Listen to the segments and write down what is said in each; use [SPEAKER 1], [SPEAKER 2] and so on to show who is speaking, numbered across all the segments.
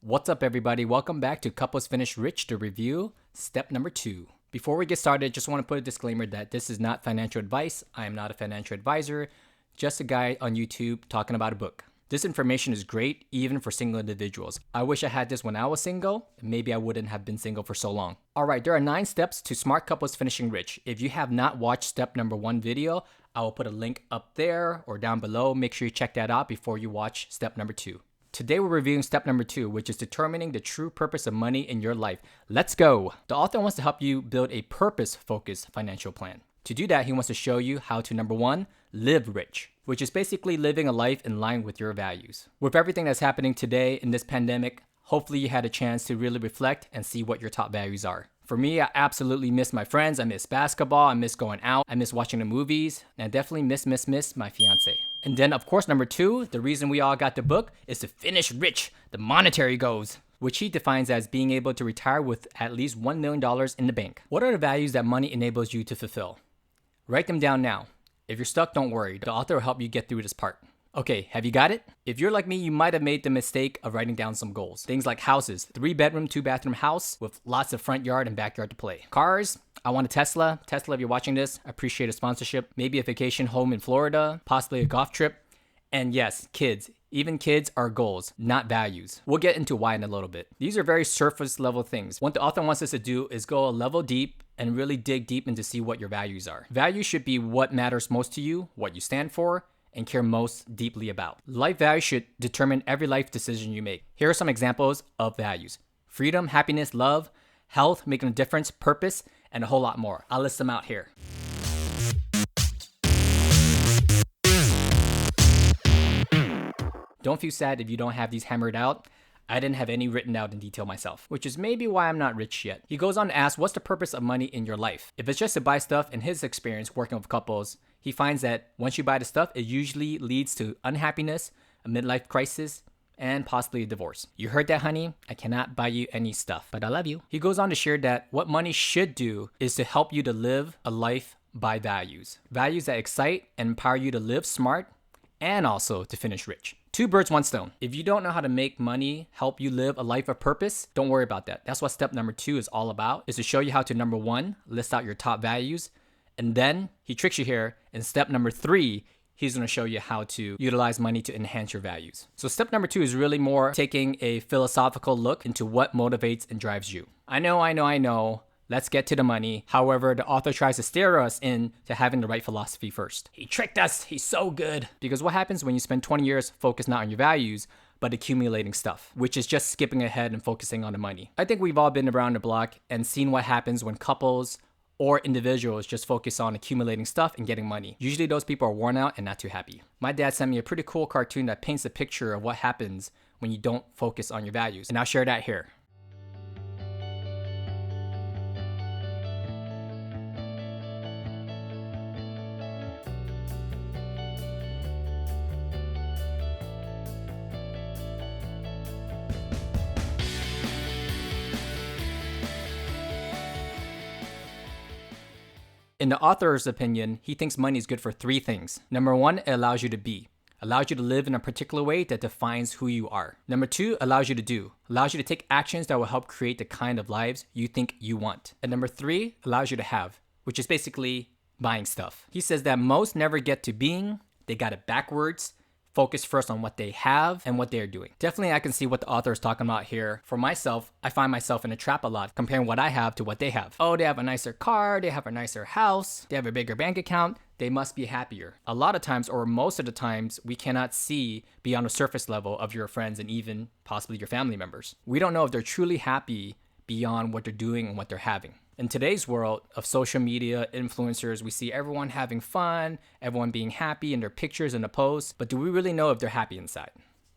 [SPEAKER 1] What's up, everybody? Welcome back to Couples Finish Rich, the review, step number 2. Before we get started, just want to put a disclaimer that this is not financial advice. I am not a financial advisor, just a guy on YouTube talking about a book. This information is great even for single individuals. I wish I had this when I was single. Maybe I wouldn't have been single for so long. Alright, there are 9 steps to smart couples finishing rich. If you have not watched step number 1 video, I will put a link up there or down below. Make sure you check that out before you watch step number 2. Today we're reviewing step number 2, which is determining the true purpose of money in your life. Let's go! The author wants to help you build a purpose-focused financial plan. To do that, he wants to show you how to, number 1, live rich, which is basically living a life in line with your values. With everything that's happening today in this pandemic, hopefully you had a chance to really reflect and see what your top values are. For me, I absolutely miss my friends. I miss basketball. I miss going out. I miss watching the movies. And I definitely miss my fiance. And then, of course, number 2, the reason we all got the book is to finish rich, the monetary goals, which he defines as being able to retire with at least $1 million in the bank. What are the values that money enables you to fulfill? Write them down now. If you're stuck, don't worry. The author will help you get through this part. Okay, have you got it? If you're like me, you might have made the mistake of writing down some goals. Things like houses, 3-bedroom, 2-bathroom house with lots of front yard and backyard to play. Cars, I want a Tesla. Tesla, if you're watching this, I appreciate a sponsorship. Maybe a vacation home in Florida, possibly a golf trip. And yes, kids. Even kids are goals, not values. We'll get into why in a little bit. These are very surface level things. What the author wants us to do is go a level deep and really dig deep into see what your values are. Values should be what matters most to you, what you stand for, and care most deeply about. Life values should determine every life decision you make. Here are some examples of values: freedom, happiness, love, health, making a difference, purpose, and a whole lot more. I'll list them out here. Don't feel sad if you don't have these hammered out. I didn't have any written out in detail myself, which is maybe why I'm not rich yet. He goes on to ask, what's the purpose of money in your life? If it's just to buy stuff, in his experience working with couples, he finds that once you buy the stuff, it usually leads to unhappiness, a midlife crisis, and possibly a divorce. You heard that, honey? I cannot buy you any stuff, but I love you. He goes on to share that what money should do is to help you to live a life by values. Values that excite and empower you to live smart and also to finish rich. 2 birds, 1 stone. If you don't know how to make money help you live a life of purpose, don't worry about that. That's what step number 2 is all about, is to show you how to, number 1, list out your top values. And then he tricks you here. In step number 3, he's going to show you how to utilize money to enhance your values. So step number 2 is really more taking a philosophical look into what motivates and drives you. I know. Let's get to the money. However, the author tries to steer us into having the right philosophy first. He tricked us. He's so good. Because what happens when you spend 20 years focused not on your values, but accumulating stuff, which is just skipping ahead and focusing on the money. I think we've all been around the block and seen what happens when couples or individuals just focus on accumulating stuff and getting money. Usually those people are worn out and not too happy. My dad sent me a pretty cool cartoon that paints a picture of what happens when you don't focus on your values. And I'll share that here. In the author's opinion, he thinks money is good for 3 things. Number 1, it allows you to be. Allows you to live in a particular way that defines who you are. Number 2, allows you to do. Allows you to take actions that will help create the kind of lives you think you want. And number 3, allows you to have, which is basically buying stuff. He says that most never get to being, they got it backwards. Focus first on what they have and what they're doing. Definitely, I can see what the author is talking about here. For myself, I find myself in a trap a lot, comparing what I have to what they have. Oh, they have a nicer car, they have a nicer house, they have a bigger bank account, they must be happier. A lot of times, or most of the times, we cannot see beyond the surface level of your friends and even possibly your family members. We don't know if they're truly happy beyond what they're doing and what they're having. In today's world of social media, influencers, we see everyone having fun, everyone being happy in their pictures and the posts, but do we really know if they're happy inside?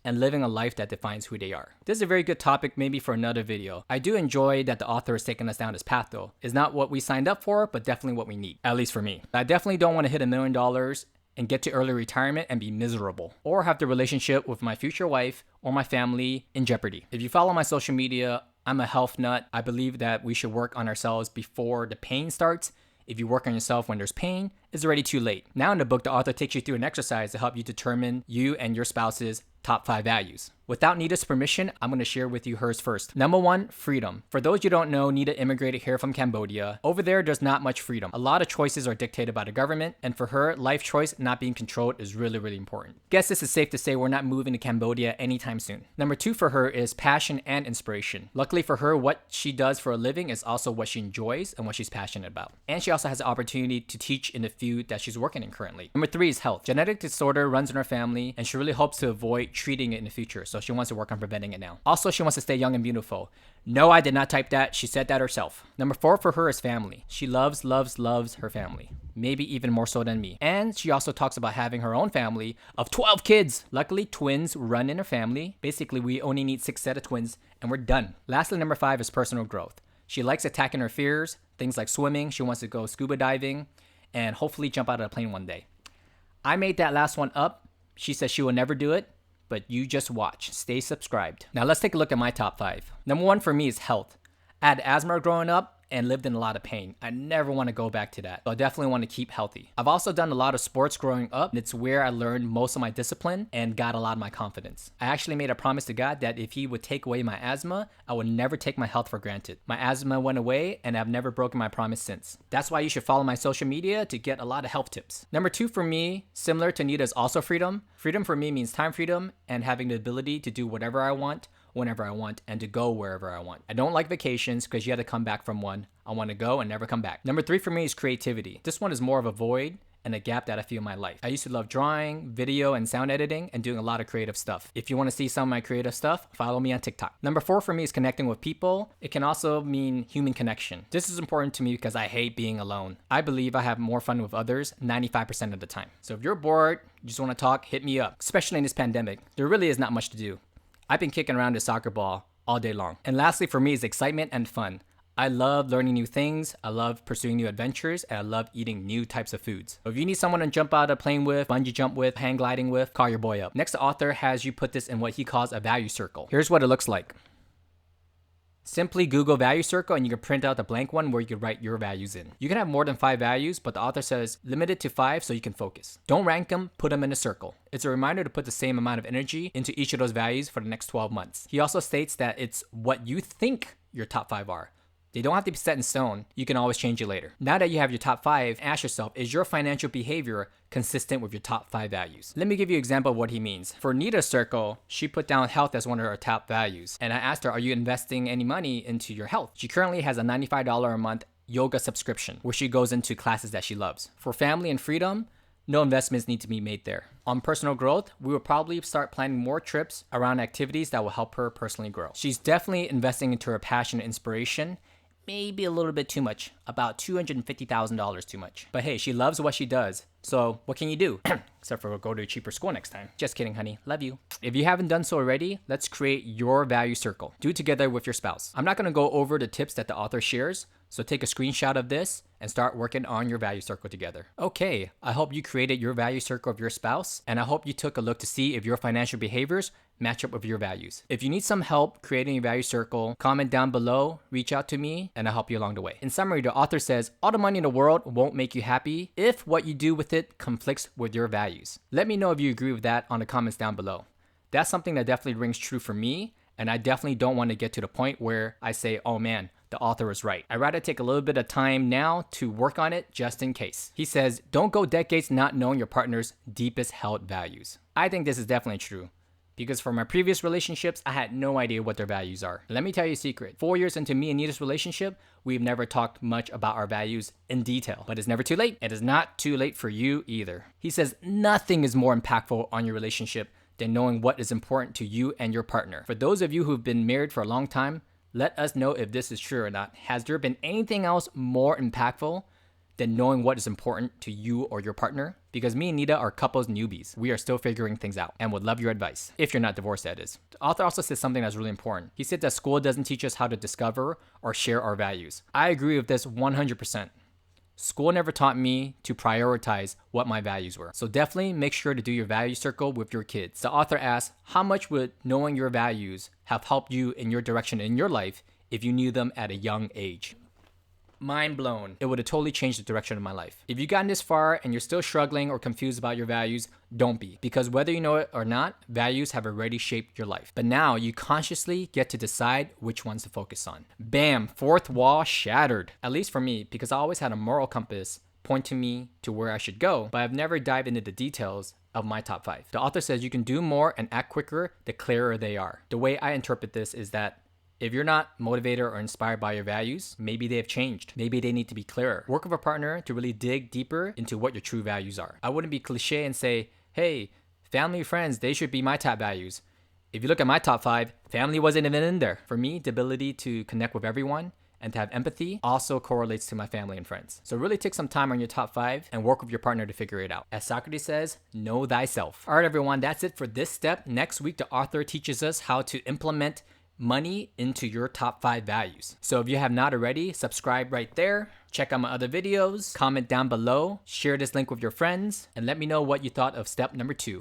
[SPEAKER 1] And living a life that defines who they are. This is a very good topic maybe for another video. I do enjoy that the author is taking us down this path though. It's not what we signed up for, but definitely what we need, at least for me. I definitely don't want to hit $1 million and get to early retirement and be miserable, or have the relationship with my future wife or my family in jeopardy. If you follow my social media, I'm a health nut. I believe that we should work on ourselves before the pain starts. If you work on yourself when there's pain, it's already too late. Now in the book, the author takes you through an exercise to help you determine you and your spouse's top 5 values, Without Nita's permission, I'm going to share with you hers first. Number 1, freedom. For those you don't know, Nita immigrated here from Cambodia. Over there's not much freedom. A lot of choices are dictated by the government, and for her, life choice not being controlled is really, really important. Guess this is safe to say we're not moving to Cambodia anytime soon. Number 2 for her is passion and inspiration. Luckily for her, what she does for a living is also what she enjoys and what she's passionate about. And she also has the opportunity to teach in the field that she's working in currently. Number 3 is health. Genetic disorder runs in her family, and she really hopes to avoid treating it in the future, so she wants to work on preventing it now. Also, she wants to stay young and beautiful. No, I did not type that. She said that herself. Number 4 for her is family. She loves her family. Maybe even more so than me. And she also talks about having her own family of 12 kids. Luckily, twins run in her family. Basically, we only need 6 sets of twins and we're done. Lastly, number 5 is personal growth. She likes attacking her fears, things like swimming. She wants to go scuba diving and hopefully jump out of a plane one day. I made that last one up. She says she will never do it, but you just watch. Stay subscribed. Now let's take a look at my top 5. Number 1 for me is health. I had asthma growing up and lived in a lot of pain. I never want to go back to that. So I definitely want to keep healthy. I've also done a lot of sports growing up, and it's where I learned most of my discipline and got a lot of my confidence. I actually made a promise to God that if he would take away my asthma, I would never take my health for granted. My asthma went away and I've never broken my promise since. That's why you should follow my social media to get a lot of health tips. Number 2 for me, similar to Nita, is also freedom. Freedom for me means time freedom and having the ability to do whatever I want, whenever I want, and to go wherever I want. I don't like vacations because you have to come back from one. I want to go and never come back. Number 3 for me is creativity. This one is more of a void and a gap that I feel in my life. I used to love drawing, video, and sound editing, and doing a lot of creative stuff. If you want to see some of my creative stuff, follow me on TikTok. Number 4 for me is connecting with people. It can also mean human connection. This is important to me because I hate being alone. I believe I have more fun with others 95% of the time. So if you're bored, you just want to talk, hit me up. Especially in this pandemic, there really is not much to do. I've been kicking around the soccer ball all day long. And lastly for me is excitement and fun. I love learning new things, I love pursuing new adventures, and I love eating new types of foods. So if you need someone to jump out of a plane with, bungee jump with, hang gliding with, call your boy up. Next, the author has you put this in what he calls a value circle. Here's what it looks like. Simply Google value circle and you can print out the blank one where you can write your values in. You can have more than 5 values, but the author says limit it to 5 so you can focus. Don't rank them, put them in a circle. It's a reminder to put the same amount of energy into each of those values for the next 12 months. He also states that it's what you think your top 5 are. They don't have to be set in stone. You can always change it later. Now that you have your top 5, ask yourself, is your financial behavior consistent with your top 5 values? Let me give you an example of what he means. For Nita's circle, she put down health as one of her top values. And I asked her, are you investing any money into your health? She currently has a $95 a month yoga subscription where she goes into classes that she loves. For family and freedom, no investments need to be made there. On personal growth, we will probably start planning more trips around activities that will help her personally grow. She's definitely investing into her passion and inspiration. Maybe a little bit too much, about $250,000 too much. But hey, she loves what she does. So what can you do? Except for go to a cheaper school next time. Just kidding, honey. Love you. If you haven't done so already, let's create your value circle. Do it together with your spouse. I'm not going to go over the tips that the author shares, so take a screenshot of this and start working on your value circle together. Okay, I hope you created your value circle of your spouse, and I hope you took a look to see if your financial behaviors match up with your values. If you need some help creating a value circle, comment down below, reach out to me, and I'll help you along the way. In summary, the author says, all the money in the world won't make you happy if what you do with it conflicts with your values. Let me know if you agree with that on the comments down below. That's something that definitely rings true for me, and I definitely don't want to get to the point where I say, oh man, the author was right. I'd rather take a little bit of time now to work on it just in case. He says, don't go decades not knowing your partner's deepest held values. I think this is definitely true. Because for my previous relationships, I had no idea what their values are. Let me tell you a secret. 4 years into me and Nita's relationship, we've never talked much about our values in detail. But it's never too late. It is not too late for you either. He says nothing is more impactful on your relationship than knowing what is important to you and your partner. For those of you who've been married for a long time, let us know if this is true or not. Has there been anything else more impactful than knowing what is important to you or your partner? Because me and Nita are couples newbies. We are still figuring things out and would love your advice. If you're not divorced, that is. The author also says something that's really important. He said that school doesn't teach us how to discover or share our values. I agree with this 100%. School never taught me to prioritize what my values were. So definitely make sure to do your value circle with your kids. The author asks, how much would knowing your values have helped you in your direction in your life if you knew them at a young age? mind blown. It would have totally changed the direction of my life. If you've gotten this far and you're still struggling or confused about your values, don't be. Because whether you know it or not, values have already shaped your life. But now you consciously get to decide which ones to focus on. Bam, fourth wall shattered. At least for me, because I always had a moral compass pointing me to where I should go, but I've never dived into the details of my top 5. The author says you can do more and act quicker the clearer they are. The way I interpret this is that if you're not motivated or inspired by your values, maybe they have changed. Maybe they need to be clearer. Work with a partner to really dig deeper into what your true values are. I wouldn't be cliche and say, hey, family, friends, they should be my top values. If you look at my top 5, family wasn't even in there. For me, the ability to connect with everyone and to have empathy also correlates to my family and friends. So really take some time on your top 5 and work with your partner to figure it out. As Socrates says, know thyself. All right, everyone, that's it for this step. Next week, the author teaches us how to implement money into your top 5 values. So if you have not already, subscribe right there. Check out my other videos, comment down below, share this link with your friends, and let me know what you thought of step number 2.